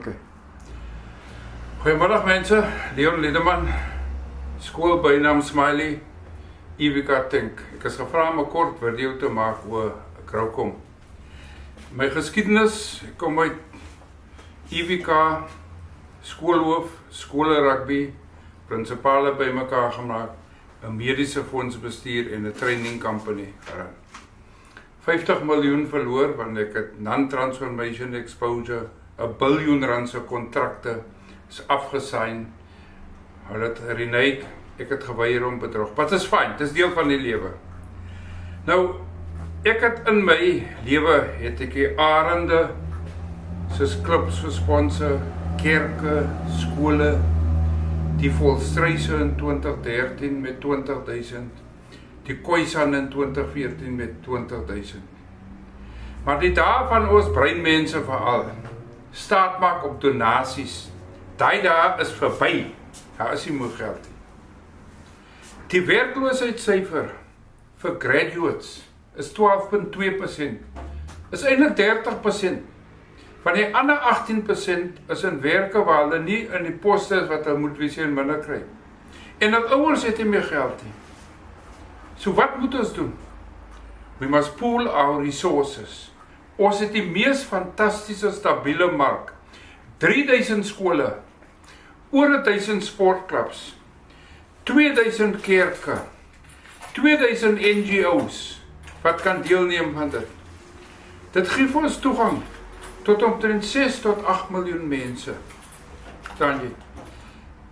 Okay. Goeiemiddag mense, Leon Liedeman, skool bynaam Smiley, Ivika Tink. Ek is gevra om 'n kort video te maak oor Graukom. My geskiedenis, ek kom uit Ivika, skoolhoof, skole rugby, prinsipale bymekaar gemaak, 'n mediese fondsbestuur en 'n training company gerun. 50 miljoen verloor want ek het non-transformation exposure, 'n biljoen rand se kontrakte is afgesign. Hulle het renege, ek het geweier om bedrog. Wat is fyn, dit is deel van die lewe. Nou, ek het in my lewe het ek die arende soos klubs gesponsor, kerke, skole, die Volstruise in 2013 met 20.000, die Khoisan in 2014 met 20.000. Maar die dae van ons breinmense veral, staat maak op donasies, daai dae is verby, daar is nie meer geld nie. Die werkloosheidssyfer vir graduates is 12,2%, is eintlik 30%, van die ander 18% is in werke waar hulle nie in die poste is wat hulle moet wees en minder kry. En dat ouers het nie meer geld nie. So wat moet ons doen? We must pool our resources. Ons het die mees fantastiese stabiele mark. 3000 skole, oor 1000 sportklubs, 2000 kerke, 2000 NGO's wat kan deelneem van dit. Dit gee vir ons toegang tot omtrent 6 tot 8 miljoen mense.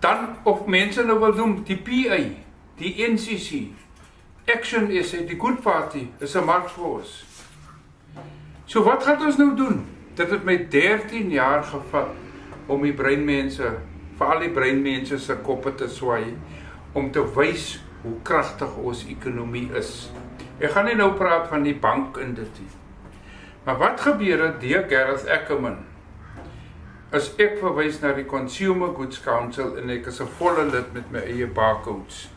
Dan of mense nou wil doen, die PA, die NCC, Action SA, die Good Party, is 'n mark vir ons. So wat gaan ons nou doen? Dit het my 13 jaar gevat om die breinmense, veral die breinmense se koppe te swai, om te wys hoe kragtig ons ekonomie is. Ek gaan nie nou praat van die bank in dit nie. Maar wat gebeur het, deur Gareth Ackerman, as ek verwys na die Consumer Goods Council en ek is 'n volle lid met my eie barcodes.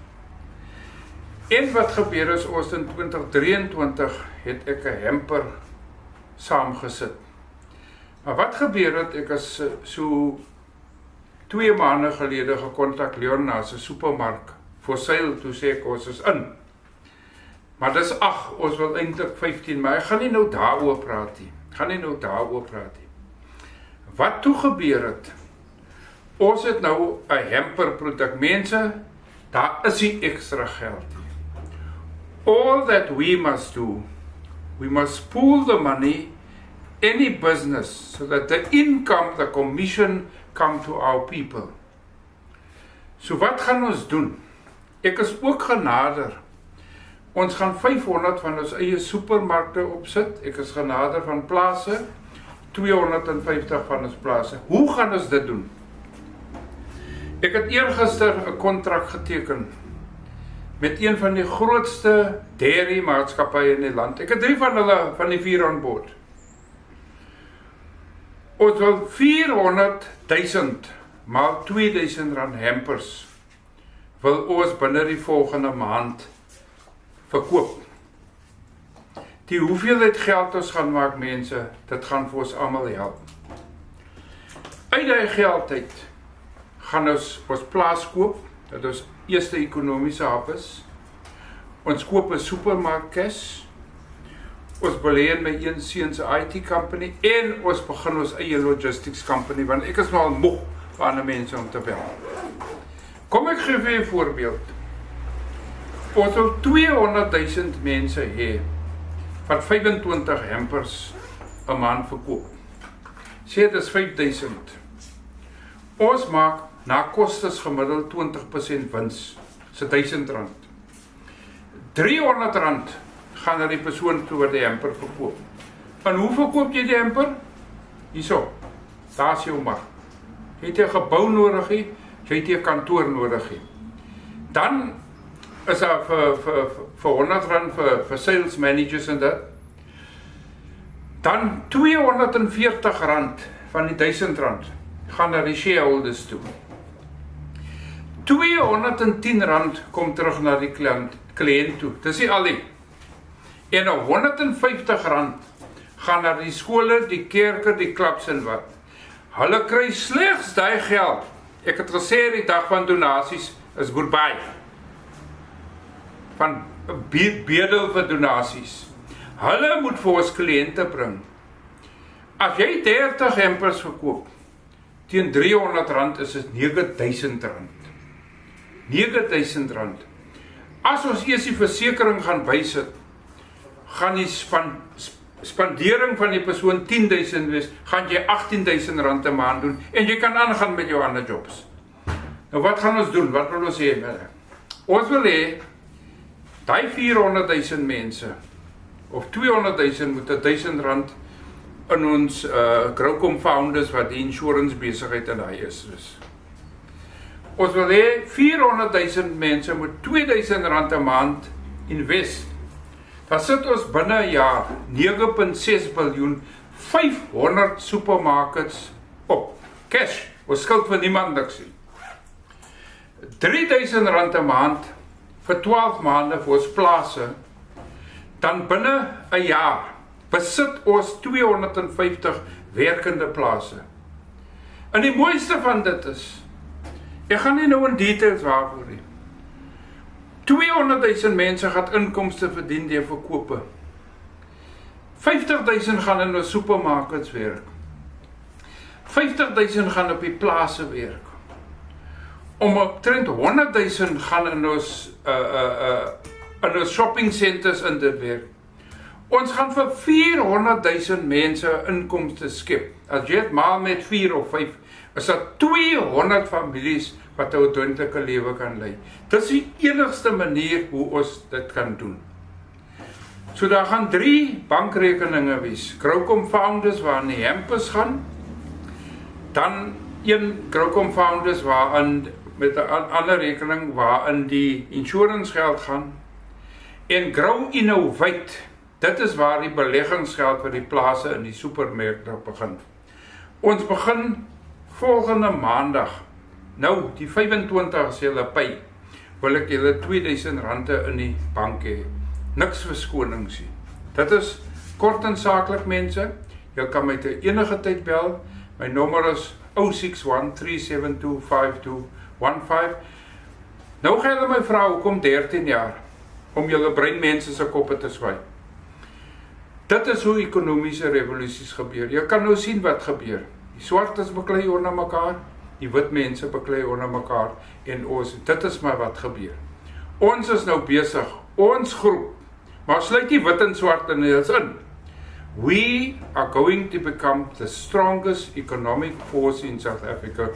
En wat gebeur is, ons in 2023 het ek 'n hamper saamgesit. Maar wat gebeur het, ek is so 2 maande gelede gekontak Leon na se supermark vir seil, toe sê ek ons is in. Maar dis ons wil eintlik 15, maar ek gaan nie nou daaroor praat nie. Wat toe gebeur het? Ons het nou 'n hamper produk. Mense, daar is nie ekstra geld nie. All that we must do, we must pool the money, any business, so that the income, the commission, come to our people. So wat gaan ons doen? Ek is ook genader. Ons gaan 500 van ons eie supermarkte opsit. Ek is genader van plase, 250 van ons plase. Hoe gaan ons dit doen? Ek het eergister 'n kontrak geteken met een van die grootste dairy maatskappye in die land. Ek het 3 van hulle van die 4 aan boord. Ons wil 400.000 maal 2000 rand hampers wil ons binne die volgende maand verkoop. Die hoeveelheid geld ons gaan maak, mense, dit gaan vir ons almal help. Uit die geld uit gaan ons plaas koop, dat ons eerste ekonomiese hub is. Ons koop 'n supermark cash. Ons belê in my een seun se IT company en ons begin ons eie logistics company, want ek is nou al moeg van ander mense om te bel. Kom ek gee vir 'n voorbeeld. Ons wil 200.000 mense hê wat 25 hampers 'n maand verkoop. Sê dit is 5.000. Ons maak na kostes gemiddeld 20% wins, so R1000. R300 gaan na die persoon toe wat die hamper verkoop. En hoe verkoop jy die hamper? Hierso, daar is jou mark. Jy het 'n gebou nodig, jy het 'n kantoor nodig. Dan is daar vir R100 vir sales managers en dit. Dan R240 van die R1000 gaan na die shareholders toe. R210 kom terug na die kliënt toe. Dis nie al nie. En R150 gaan na die skole, die kerke, die klubs en wat. Hulle kry slegs daai geld. Ek het gesê die dag van donasies is goodbye. Van bedel vir donasies. Hulle moet vir ons kliënte bring. As jy 30 hampers verkoop, teen R300 is dit R9.000. R9.000. As ons eers die versekering gaan bysit, gaan die spandering van die persoon R10.000 wees, gaan jy R18.000 'n maand doen, en jy kan aangaan met jou ander jobs. Nou wat gaan ons doen? Wat wil ons hê? Ons wil hê, die 400.000 mense, of 200.000 moet R1.000 in ons Growcom Founders, wat die insurance besigheid in hy is. Ons wil hê, 400.000 mense moet R2.000 'n maand invest. Dan sit ons binne 'n jaar 9.6 biljoen 500 supermarkets op. Cash, ons skuld vir niemand niks nie. R3.000 'n maand vir 12 maande vir ons plase, dan binne 'n jaar besit ons 250 werkende plase. En die mooiste van dit is, ek gaan nie nou in details waarvoor nie, 200.000 mense gaan inkomste verdien deur verkope. 50.000 gaan in ons supermarkets werk. 50.000 gaan op die plase werk. Omtrent 100.000 gaan in ons shopping centers in dit werk. Ons gaan vir 400.000 mense inkomste skep. As jy dit maal met 4 of 5, is dat 200 families wat 'n ordentlike lewe kan lei. Dis die enigste manier hoe ons dit kan doen. So daar gaan 3 bankrekeninge wees. Growcom Founders waar die hampers gaan, dan een Growcom Founders waarin met 'n ander rekening waarin die insurance geld gaan, en Grow Innovate, dit is waar die beleggingsgeld vir die plase in die supermarkte begin. Ons begin volgende maandag, nou die 25 julle pay, wil ek julle R2.000 in die bank hê. Niks verskonings nie. Dit is kort en saaklik mense. Jy kan my te enige tyd bel. My nommer is 061-372-5215. Nou gaan julle my vra, hoekom 13 jaar? Om julle breinmense se koppe te swaai. Dit is hoe ekonomiese revolusies gebeur. Jy kan nou sien wat gebeur. Die swartes beklei onder mekaar, die wit mense beklei onder mekaar, en dit is maar wat gebeur. Ons is nou besig, ons groep, maar sluit die wit en swart in ons in. We are going to become the strongest economic force in South Africa.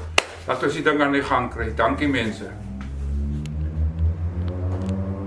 Laat ons die ding aan die gang kry. Dankie mense.